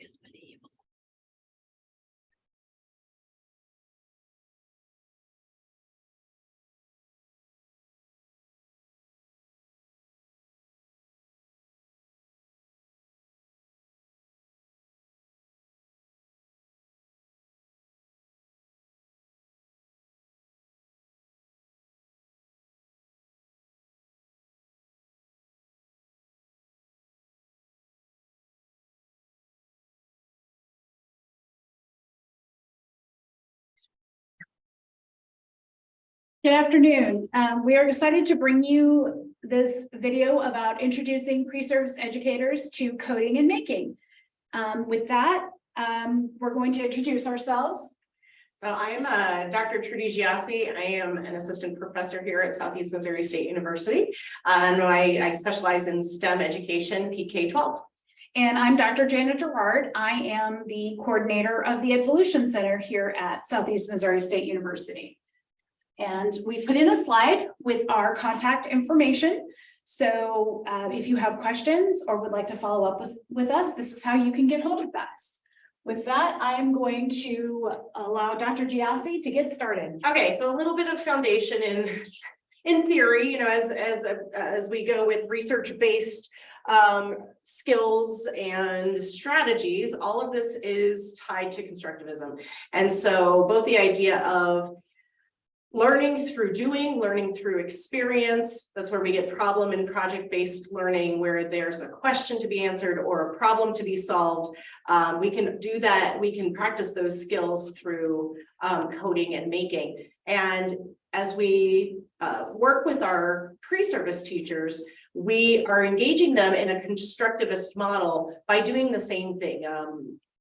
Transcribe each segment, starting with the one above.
is medieval. Good afternoon. We are excited to bring you this video about introducing pre-service educators to coding and making. With that, we're going to introduce ourselves. So I'm Dr. Trudy Giassi. I am an assistant professor here at Southeast Missouri State University, and I specialize in STEM education, PK-12. And I'm Dr. Janet Gerard. I am the coordinator of the Evolution Center here at Southeast Missouri State University. And we put in a slide with our contact information. So if you have questions or would like to follow up with us, this is how you can get hold of us. With that, I am going to allow Dr. Giassi to get started. Okay, so a little bit of foundation in theory, you know, as we go with research-based skills and strategies, all of this is tied to constructivism. And so both the idea of learning through doing, learning through experience, that's where we get problem and project-based learning, where there's a question to be answered or a problem to be solved. We can do that, we can practice those skills through coding and making. And as we work with our pre-service teachers, we are engaging them in a constructivist model by doing the same thing.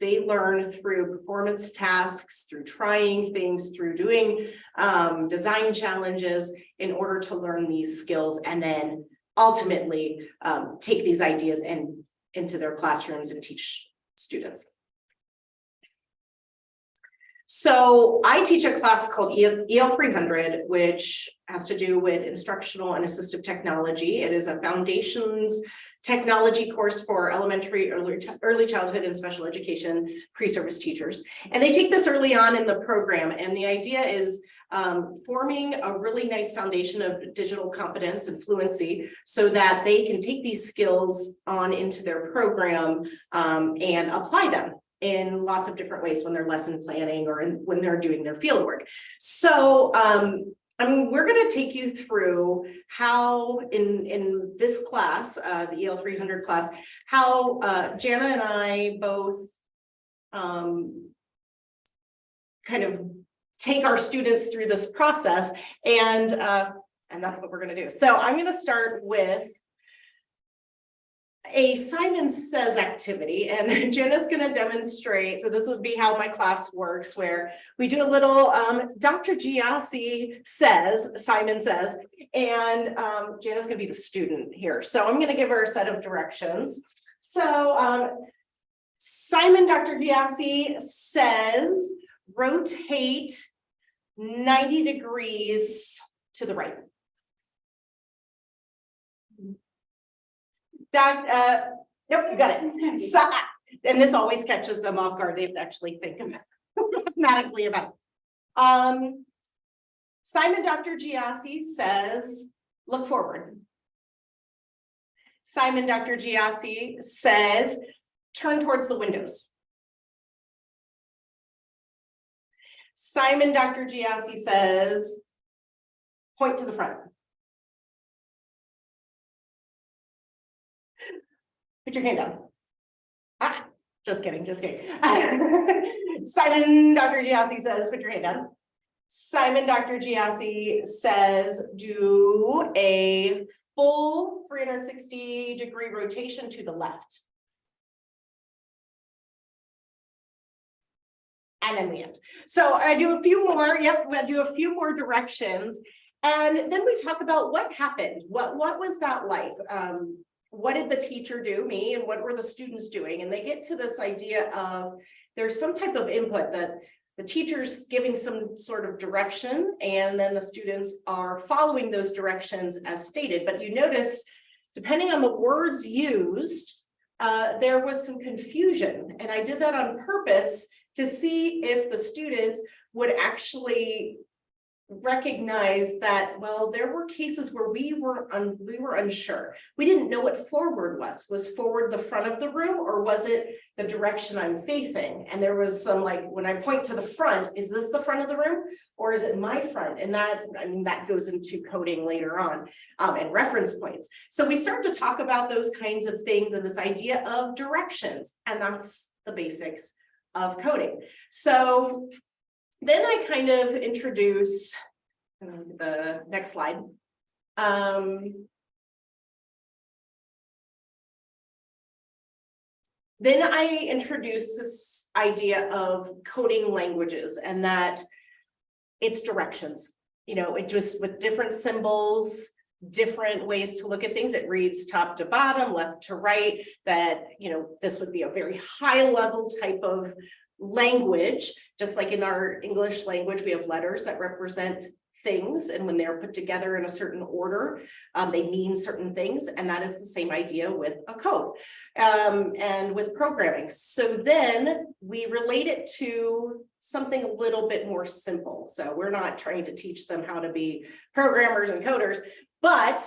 They learn through performance tasks, through trying things, through doing design challenges in order to learn these skills, and then ultimately take these ideas into their classrooms and teach students. So I teach a class called EL 300, which has to do with instructional and assistive technology. It is a foundations technology course for elementary, early childhood and special education pre-service teachers. And they take this early on in the program. And the idea is forming a really nice foundation of digital competence and fluency so that they can take these skills on into their program and apply them in lots of different ways when they're lesson planning or when they're doing their field work. So we're going to take you through how in this class, the EL 300 class, how Jana and I both kind of take our students through this process, and that's what we're going to do. So I'm going to start with a Simon Says activity, and Jenna's going to demonstrate. So this would be how my class works, where we do a little Dr. Giassi says, Simon says, and Jenna's going to be the student here. So I'm going to give her a set of directions. So Simon, Dr. Giassi says, rotate 90 degrees to the right. Nope, you got it. So, and this always catches them off guard. They have to actually think mathematically about it. Simon, Dr. Giassi says, look forward. Simon, Dr. Giassi says, turn towards the windows. Simon, Dr. Giassi says, point to the front. Put your hand down. Ah, just kidding, just kidding. Simon, Dr. Giassi says, put your hand down. Simon, Dr. Giassi says, do a full 360-degree rotation to the left. And then we end. So I do a few more, I do a few more directions. And then we talk about what happened. What was that like? What did the teacher do, me, and what were the students doing? And they get to this idea of there's some type of input that the teacher's giving some sort of direction, and then the students are following those directions as stated. But you notice, depending on the words used, there was some confusion, and I did that on purpose to see if the students would actually recognize that, well, there were cases where we were unsure. We didn't know what forward was. Was forward the front of the room, or was it the direction I'm facing? And there was some, like, when I point to the front, is this the front of the room, or is it my front? And that, I mean, that goes into coding later on, and reference points. So we start to talk about those kinds of things and this idea of directions, and that's the basics of coding. So then I kind of introduce the next slide. Then I introduce this idea of coding languages, and that it's directions. You know, it just with different symbols, different ways to look at things. It reads top to bottom, left to right. That, you know, this would be a very high level type of language, just like in our English language, we have letters that represent things, and when they're put together in a certain order, they mean certain things, and that is the same idea with a code and with programming. So then we relate it to something a little bit more simple. So we're not trying to teach them how to be programmers and coders, but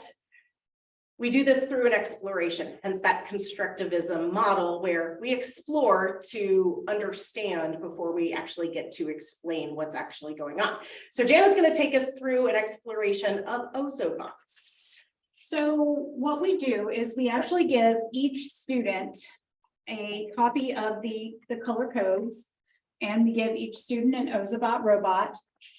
we do this through an exploration, hence that constructivism model, where we explore to understand before we actually get to explain what's actually going on. So Jan is going to take us through an exploration of Ozobots. So what we do is we actually give each student a copy of the color codes, and we give each student an Ozobot robot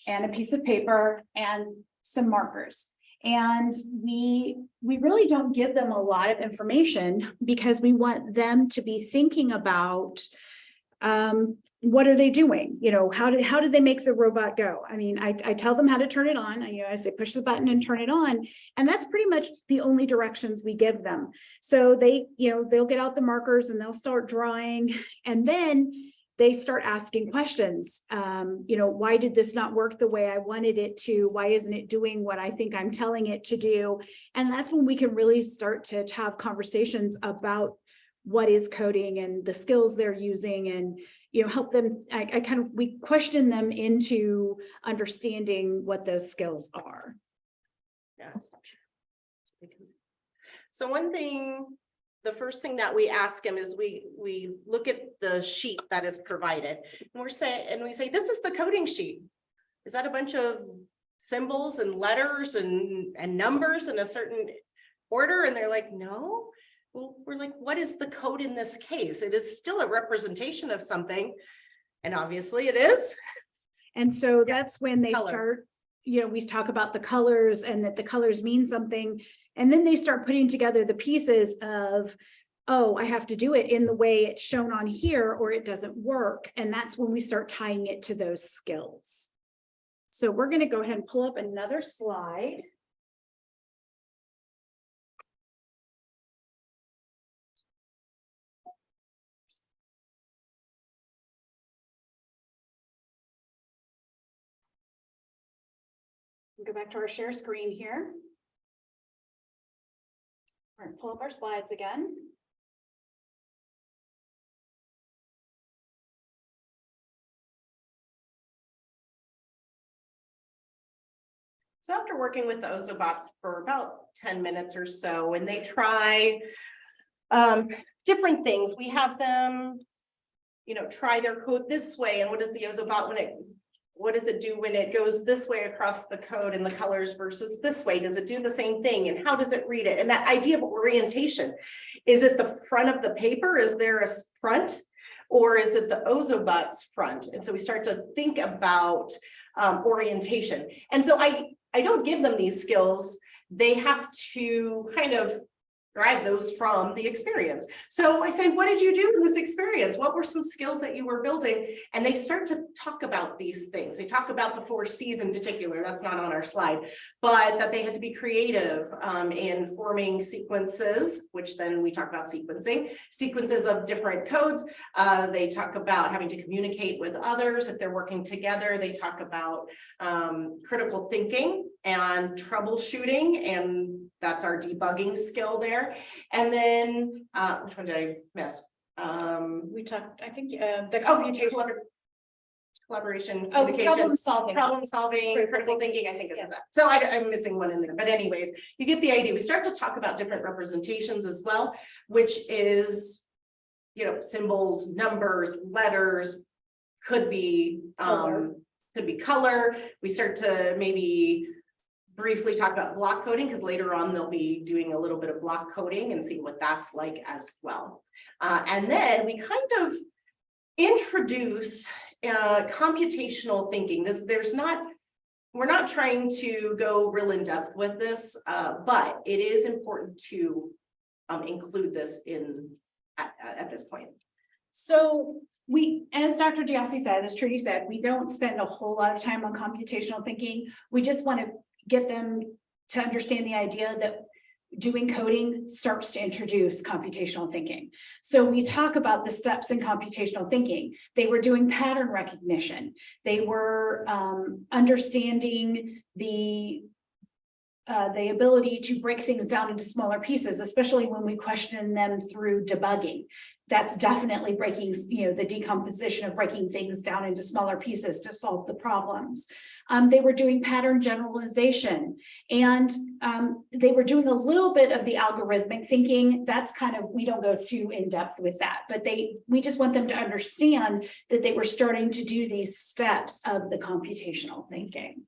and a piece of paper and some markers. And we really don't give them a lot of information, because we want them to be thinking about what are they doing? You know, how did they make the robot go? I mean, I tell them how to turn it on. I say push the button and turn it on, and that's pretty much the only directions we give them. So they, you know, they'll get out the markers and they'll start drawing, and then they start asking questions. You know, why did this not work the way I wanted it to? Why isn't it doing what I think I'm telling it to do? And that's when we can really start to have conversations about what is coding and the skills they're using, and, you know, help them. We question them into understanding what those skills are. Yeah. So one thing, the first thing that we ask them is we look at the sheet that is provided, and we say, this is the coding sheet. Is that a bunch of symbols and letters and numbers in a certain order? And they're like, no. Well, we're like, what is the code in this case? It is still a representation of something, and obviously it is. And so that's when they Color. start, you know, we talk about the colors and that the colors mean something. And then they start putting together the pieces of, oh, I have to do it in the way it's shown on here, or it doesn't work. And that's when we start tying it to those skills. So we're going to go ahead and pull up another slide. Go back to our share screen here. All right, pull up our slides again. So after working with the Ozobots for about 10 minutes or so, and they try different things, we have them, you know, try their code this way. And what does the Ozobot what does it do when it goes this way across the code and the colors versus this way? Does it do the same thing? And how does it read it? And that idea of orientation, is it the front of the paper? Is there a front, or is it the Ozobot's front? And so we start to think about orientation. And so I don't give them these skills. They have to kind of derive those from the experience. So I say, what did you do in this experience? What were some skills that you were building? And they start to talk about these things. They talk about the 4 C's in particular. That's not on our slide, but that they had to be creative in forming sequences, which then we talk about sequences of different codes. They talk about having to communicate with others if they're working together. They talk about critical thinking and troubleshooting, and that's our debugging skill there. And then, which one did I miss? We talked, I think, the computation. Collaboration, Oh, communication, problem solving, critical thinking, I think is that. So I'm missing one in there, but anyways, you get the idea. We start to talk about different representations as well, which is, you know, symbols, numbers, letters, could be color. We start to maybe briefly talk about block coding, because later on they'll be doing a little bit of block coding and see what that's like as well. And then we kind of introduce computational thinking. We're not trying to go real in depth with this, but it is important to include this at this point. So we, as Dr. Giassi said, as Trudy said, we don't spend a whole lot of time on computational thinking. We just want to get them to understand the idea that doing coding starts to introduce computational thinking. So we talk about the steps in computational thinking. They were doing pattern recognition. They were understanding the ability to break things down into smaller pieces, especially when we question them through debugging. That's definitely breaking, the decomposition of breaking things down into smaller pieces to solve the problems. They were doing pattern generalization, and they were doing a little bit of the algorithmic thinking. That's kind of, we don't go too in depth with that, but we just want them to understand that they were starting to do these steps of the computational thinking.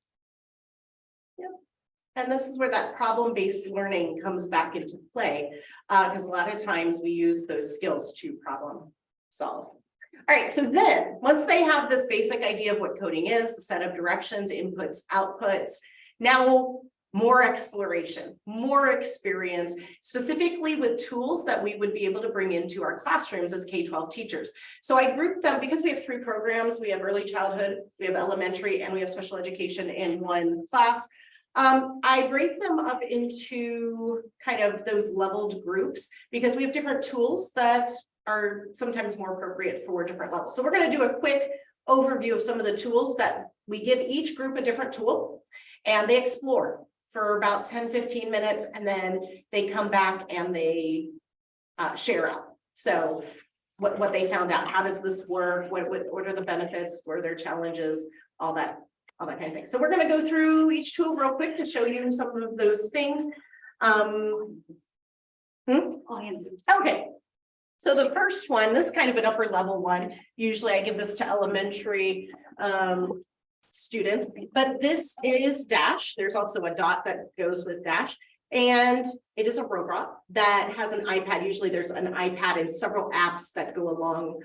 And this is where that problem-based learning comes back into play, because a lot of times we use those skills to problem solve. All right, so then once they have this basic idea of what coding is, the set of directions, inputs, outputs, now more exploration, more experience, specifically with tools that we would be able to bring into our classrooms as K-12 teachers. So I grouped them because we have 3 programs. We have early childhood, we have elementary, and we have special education in one class. I break them up into kind of those leveled groups because we have different tools that are sometimes more appropriate for different levels. So we're going to do a quick overview of some of the tools that we give each group a different tool, and they explore for about 10-15 minutes, and then they come back and they share out. So what they found out, how does this work, what are the benefits, what are their challenges, all that kind of thing. So we're going to go through each tool real quick to show you some of those things. Okay. So the first one, this is kind of an upper level one. Usually I give this to elementary students, but this is Dash. There's also a dot that goes with Dash. And it is a robot that has an iPad. Usually there's an iPad and several apps that go along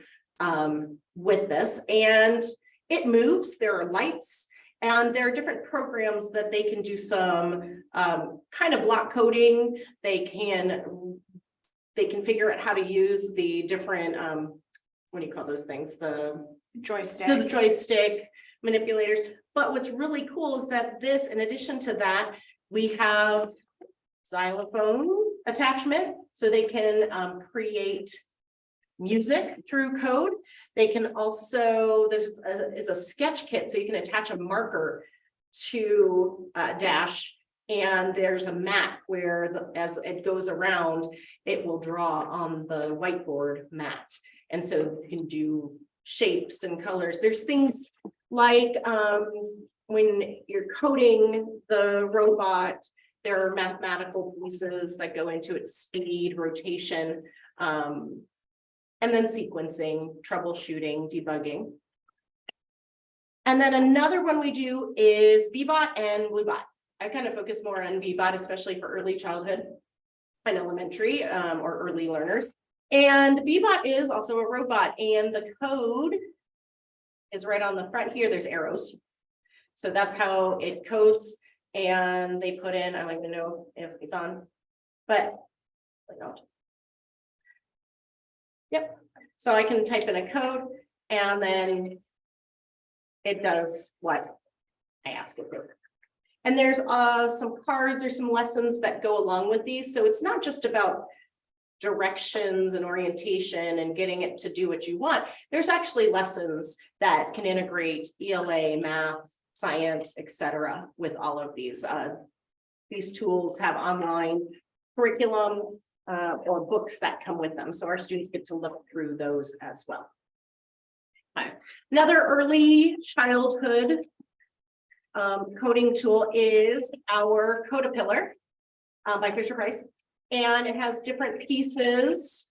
with this. And it moves, there are lights, and there are different programs that they can do some kind of block coding. They can figure out how to use the different, what do you call those things? The joystick. The joystick manipulators. But what's really cool is that this, in addition to that, we have xylophone attachment, so they can create music through code. They can also, this is a sketch kit, so you can attach a marker to Dash, and there's a mat where as it goes around, it will draw on the whiteboard mat. And so you can do shapes and colors. There's things like when you're coding the robot, there are mathematical pieces that go into its speed, rotation, and then sequencing, troubleshooting, debugging. And then another one we do is Bbot and Bluebot. I kind of focus more on Bbot, especially for early childhood and elementary or early learners. And Bbot is also a robot, and the code is right on the front here. There's arrows. So that's how it codes. And they put in, I don't even know if it's on, but I don't. Yep. So I can type in a code, and then it does what I ask it to. And there's some cards or some lessons that go along with these. So it's not just about directions and orientation and getting it to do what you want. There's actually lessons that can integrate ELA, math, science, etc. with all of these these tools have online curriculum or books that come with them. So our students get to look through those as well. Another early childhood coding tool is our Codapillar by Fisher-Price. And it has different pieces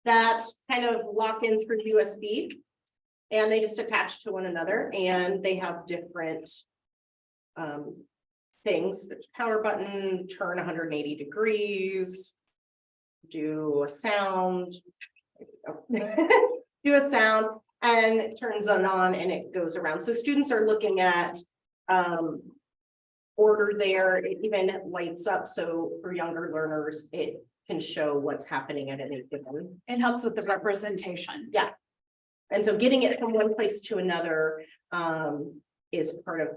that kind of lock in through USB. And they just attach to one another, and they have different things. The power button, turn 180 degrees, do a sound, do a sound, and it turns on and it goes around. So students are looking at order there. It even lights up. So for younger learners, it can show what's happening at any given. It helps with the representation. Yeah. And so getting it from one place to another is part of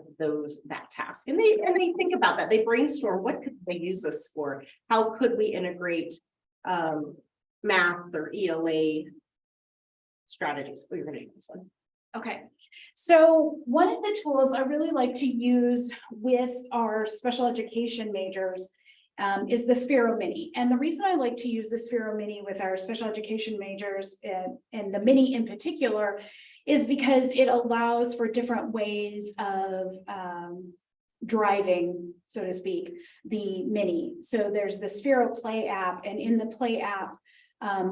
that task. And they think about that. They brainstorm, what could they use this for? How could we integrate math or ELA strategies? Oh, you're going to use this one. Okay, so one of the tools I really like to use with our special education majors is the Sphero Mini. And the reason I like to use the Sphero Mini with our special education majors and the Mini in particular is because it allows for different ways of driving, so to speak, the Mini. So there's the Sphero Play app, and in the Play app,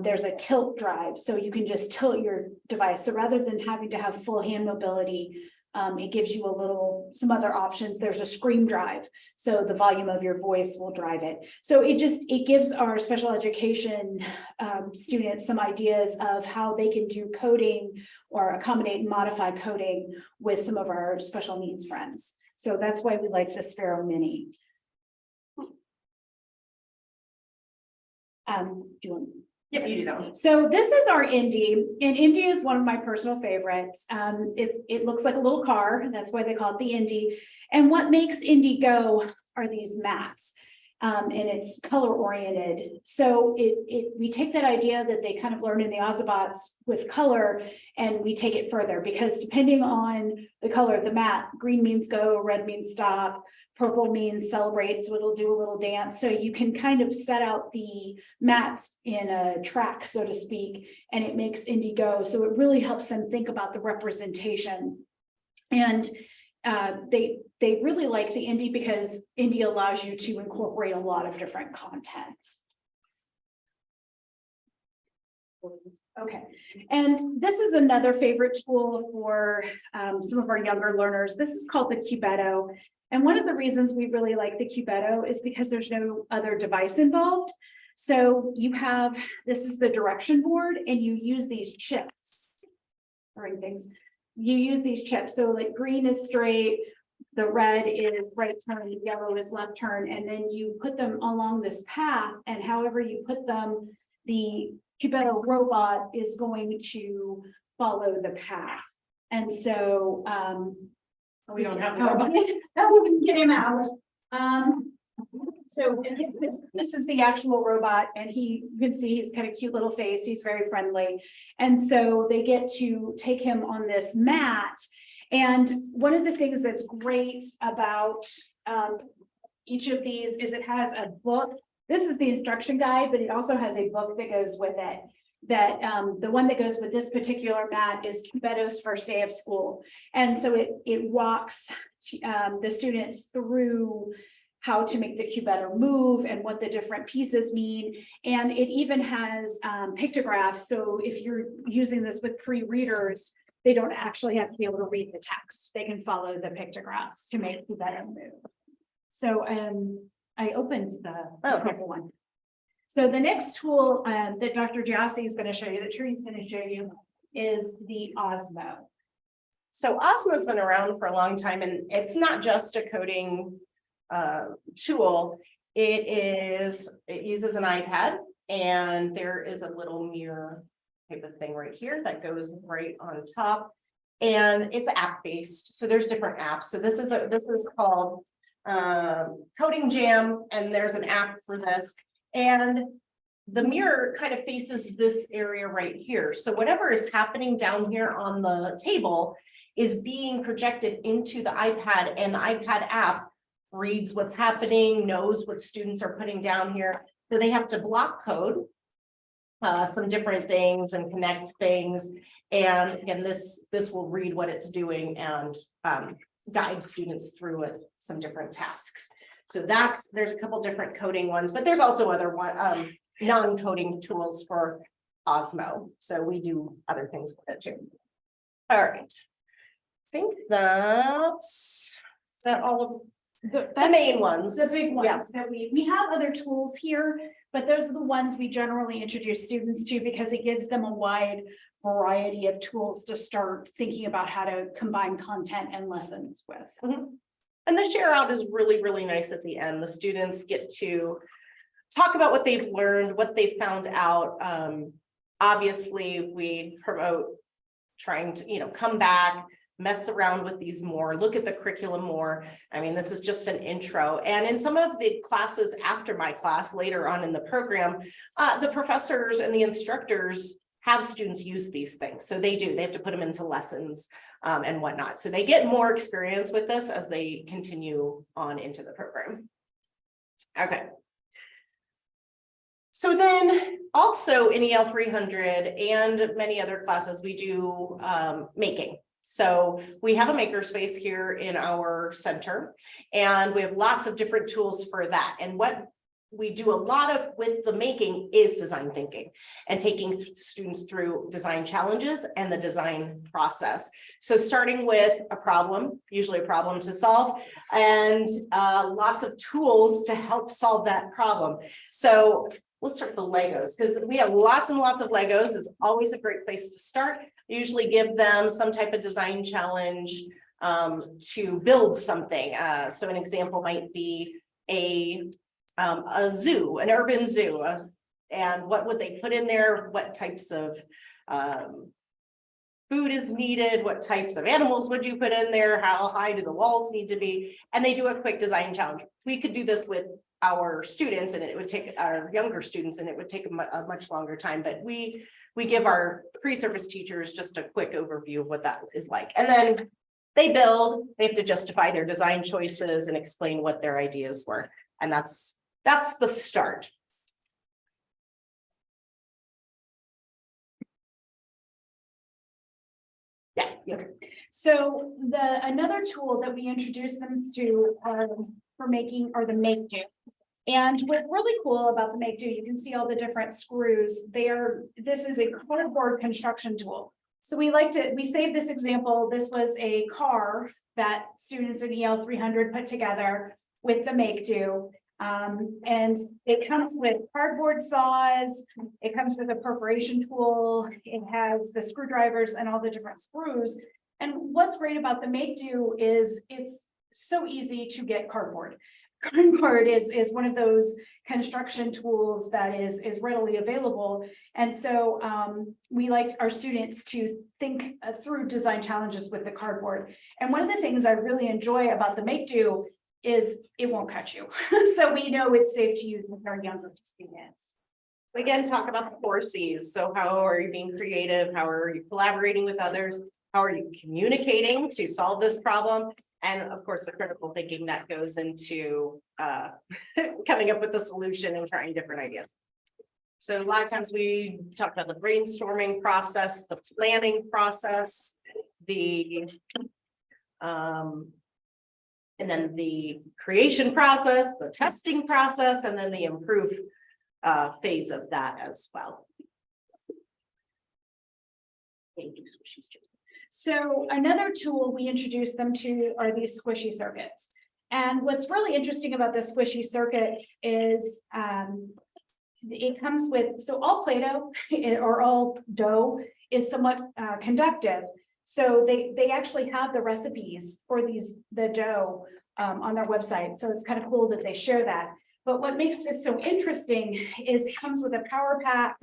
there's a tilt drive, so you can just tilt your device. So rather than having to have full hand mobility, it gives you some other options. There's a scream drive, so the volume of your voice will drive it. So it gives our special education students some ideas of how they can do coding or accommodate and modify coding with some of our special needs friends. So that's why we like the Sphero Mini. Yep, you do that one. So this is our Indy, and Indy is one of my personal favorites. It looks like a little car, and that's why they call it the Indy. And what makes Indy go are these mats, and it's color oriented. So we take that idea that they kind of learned in the Ozabots with color, and we take it further, because depending on the color of the mat, green means go, red means stop, purple means celebrate, so it'll do a little dance. So you can kind of set out the mats in a track, so to speak, and it makes Indy go. So it really helps them think about the representation. And they really like the Indy because Indy allows you to incorporate a lot of different content. Okay, and this is another favorite tool for some of our younger learners. This is called the Cubetto. And one of the reasons we really like the Cubetto is because there's no other device involved. So this is the direction board, and you use these chips, you use these chips. So like green is straight, the red is right turn, yellow is left turn, and then you put them along this path, and however you put them, the Cubetto robot is going to follow the path. And so we don't have the robot. No, we can get him out. So this is the actual robot, and you can see he's got a cute little face. He's very friendly. And so they get to take him on this mat. And one of the things that's great about each of these is it has a book. This is the instruction guide, but it also has a book that goes with it. That the one that goes with this particular mat is Cubetto's First Day of School. And so it walks the students through how to make the Cubetto move and what the different pieces mean. And it even has pictographs. So if you're using this with pre-readers, they don't actually have to be able to read the text. They can follow the pictographs to make Cubetto move. So I opened the purple one. So the next tool that Dr. Giassi is going to show you, that Teresa's going to show you, is the Osmo. So Osmo's been around for a long time, and it's not just a coding tool. It uses an iPad, and there is a little mirror type of thing right here that goes right on top, and it's app-based. So there's different apps. So this is called Coding Jam, and there's an app for this. And the mirror kind of faces this area right here. So whatever is happening down here on the table is being projected into the iPad, and the iPad app reads what's happening, knows what students are putting down here. So they have to block code some different things and connect things. And again, this will read what it's doing and guide students through it, some different tasks. So there's a couple different coding ones, but there's also other non-coding tools for Osmo. So we do other things with it too. All right. I think is that all of the main ones. The big ones Yeah. that we have other tools here, but those are the ones we generally introduce students to because it gives them a wide variety of tools to start thinking about how to combine content and lessons with. Mm-hmm. And the share out is really, really nice at the end. The students get to talk about what they've learned, what they found out. Obviously, we promote trying to, come back, mess around with these more, look at the curriculum more. I mean, this is just an intro. And in some of the classes after my class, later on in the program, the professors and the instructors have students use these things. So they have to put them into lessons and whatnot. So they get more experience with this as they continue on into the program. Okay. So then also in EL 300 and many other classes, we do making. So we have a makerspace here in our center, and we have lots of different tools for that. And what we do a lot of with the making is design thinking and taking students through design challenges and the design process. So starting with a problem, usually a problem to solve, and lots of tools to help solve that problem. So we'll start with the Legos because we have lots and lots of Legos. It's always a great place to start. Usually give them some type of design challenge to build something. So an example might be a zoo, an urban zoo, and what would they put in there? What types of food is needed? What types of animals would you put in there? How high do the walls need to be? And they do a quick design challenge. We could do this with our students, and it would take our younger students, and it would take a much longer time. But we give our pre-service teachers just a quick overview of what that is like, and then they build. They have to justify their design choices and explain what their ideas were, and that's the start. Yeah. So another tool that we introduce them to for making are the make do. And what's really cool about the make do, you can see all the different screws. This is a cardboard construction tool. So we save this example. This was a car that students in EL 300 put together with the make do. And it comes with cardboard saws, it comes with a perforation tool, it has the screwdrivers and all the different screws. And what's great about the make do is it's so easy to get cardboard. Cardboard is one of those construction tools that is readily available. And so we like our students to think through design challenges with the cardboard. And one of the things I really enjoy about the make do is it won't cut you. So we know it's safe to use with our younger students. Again, talk about the 4 C's. So how are you being creative? How are you collaborating with others? How are you communicating to solve this problem? And of course, the critical thinking that goes into coming up with a solution and trying different ideas. So a lot of times we talk about the brainstorming process, the planning process, and then the creation process, the testing process, and then the improve phase of that as well. So another tool we introduce them to are these squishy circuits. And what's really interesting about the squishy circuits is it comes with, so all Play-Doh or all dough is somewhat conductive. So they actually have the recipes for the dough on their website. So it's kind of cool that they share that. But what makes this so interesting is it comes with a power pack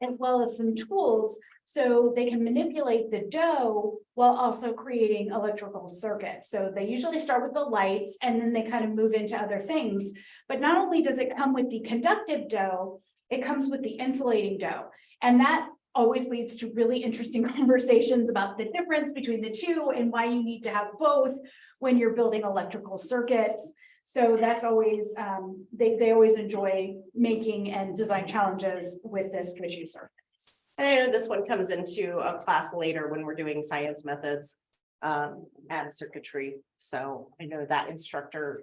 as well as some tools so they can manipulate the dough while also creating electrical circuits. So they usually start with the lights and then they kind of move into other things. But not only does it come with the conductive dough, it comes with the insulating dough. And that always leads to really interesting conversations about the difference between the two and why you need to have both when you're building electrical circuits. So that's always, they always enjoy making and design challenges with this squishy surface. And I know this one comes into a class later when we're doing science methods and circuitry. So I know that instructor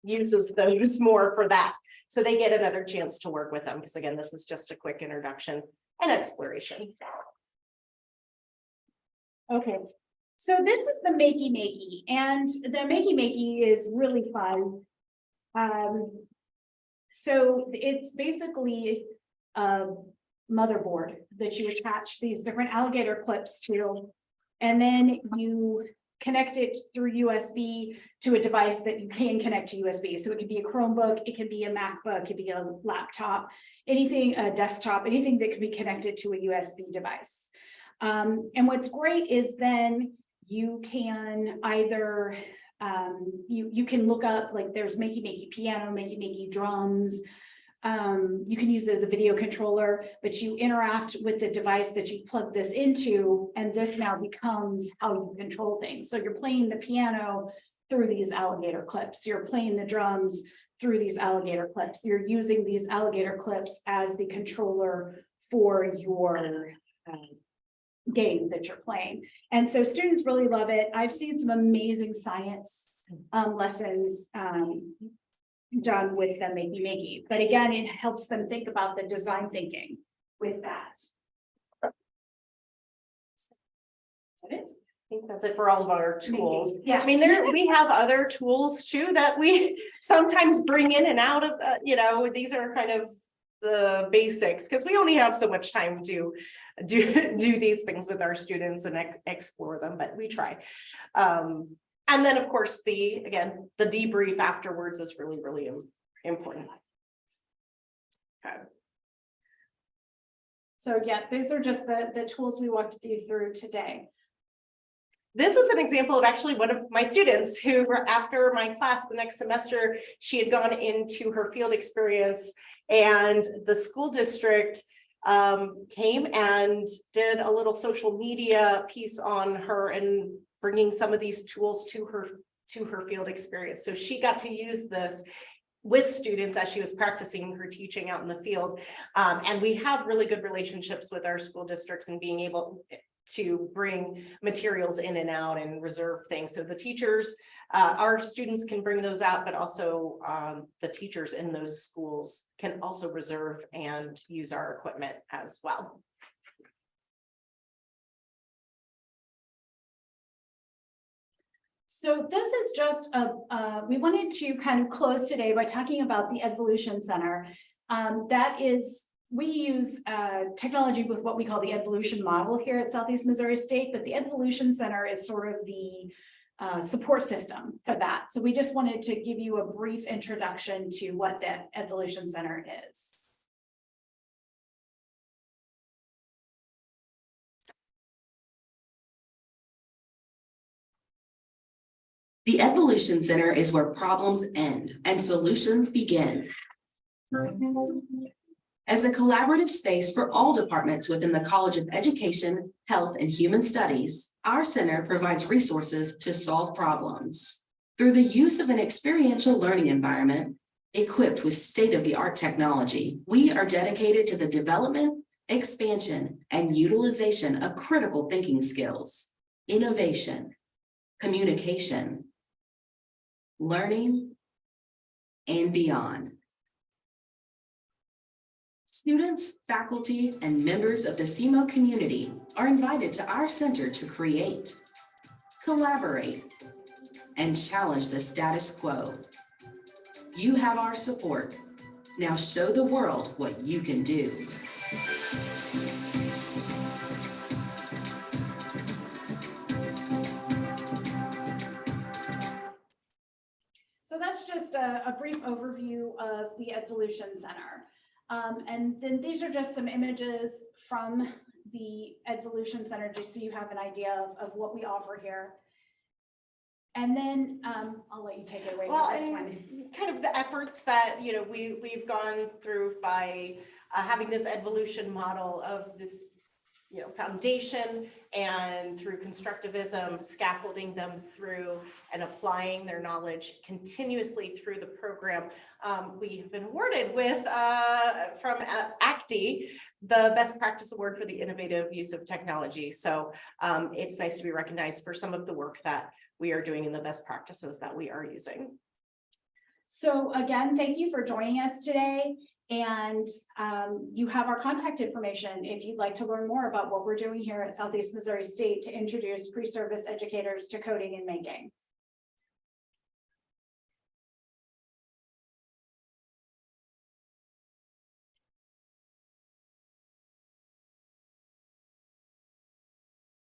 uses those more for that. So they get another chance to work with them, because again, this is just a quick introduction and exploration. Okay, so this is the Makey Makey, and the Makey Makey is really fun. So it's basically a motherboard that you attach these different alligator clips to, and then you connect it through USB to a device that you can connect to USB. So it could be a Chromebook, it could be a MacBook, it could be a laptop, anything, a desktop, anything that could be connected to a USB device. And what's great is then you can either, you can look up, like there's Makey Makey piano, Makey Makey drums. You can use it as a video controller, but you interact with the device that you plug this into, and this now becomes how you control things. So you're playing the piano through these alligator clips, you're playing the drums through these alligator clips, you're using these alligator clips as the controller for your game that you're playing. And so students really love it. I've seen some amazing science lessons done with the Makey Makey, but again, it helps them think about the design thinking with that. Is that it? I think that's it for all of our tools. Yeah. I mean, we have other tools too that we sometimes bring in and out of, these are kind of the basics, because we only have so much time to do these things with our students and explore them, but we try. And then, of course, the debrief afterwards is really, really important. Okay. So yeah, these are just the tools we walked you through today. This is an example of actually one of my students who, after my class the next semester, she had gone into her field experience, and the school district came and did a little social media piece on her and bringing some of these tools to her field experience. So she got to use this with students as she was practicing her teaching out in the field. And we have really good relationships with our school districts and being able to bring materials in and out and reserve things. So the teachers, our students can bring those out, but also the teachers in those schools can also reserve and use our equipment as well. So this is just we wanted to kind of close today by talking about the Evolution Center. We use technology with what we call the Evolution model here at Southeast Missouri State, but the Evolution Center is sort of the support system for that. So we just wanted to give you a brief introduction to what the Evolution Center is. The Evolution Center is where problems end and solutions begin. As a collaborative space for all departments within the College of Education, Health, and Human Studies, our center provides resources to solve problems. Through the use of an experiential learning environment equipped with state-of-the-art technology, we are dedicated to the development, expansion, and utilization of critical thinking skills, innovation, communication, learning, and beyond. Students, faculty, and members of the CMO community are invited to our center to create, collaborate, and challenge the status quo. You have our support. Now show the world what you can do. So that's just a brief overview of the Evolution Center. And then these are just some images from the Evolution Center, just so you have an idea of what we offer here. And then I'll let you take it away. Well, for this and one. kind of the efforts that we've gone through by having this evolution model of this foundation, and through constructivism, scaffolding them through and applying their knowledge continuously through the program. We've been awarded with from ACTI the Best Practice Award for the innovative use of technology. So it's nice to be recognized for some of the work that we are doing in the best practices that we are using. So again, thank you for joining us today. And you have our contact information if you'd like to learn more about what we're doing here at Southeast Missouri State to introduce pre-service educators to coding and making.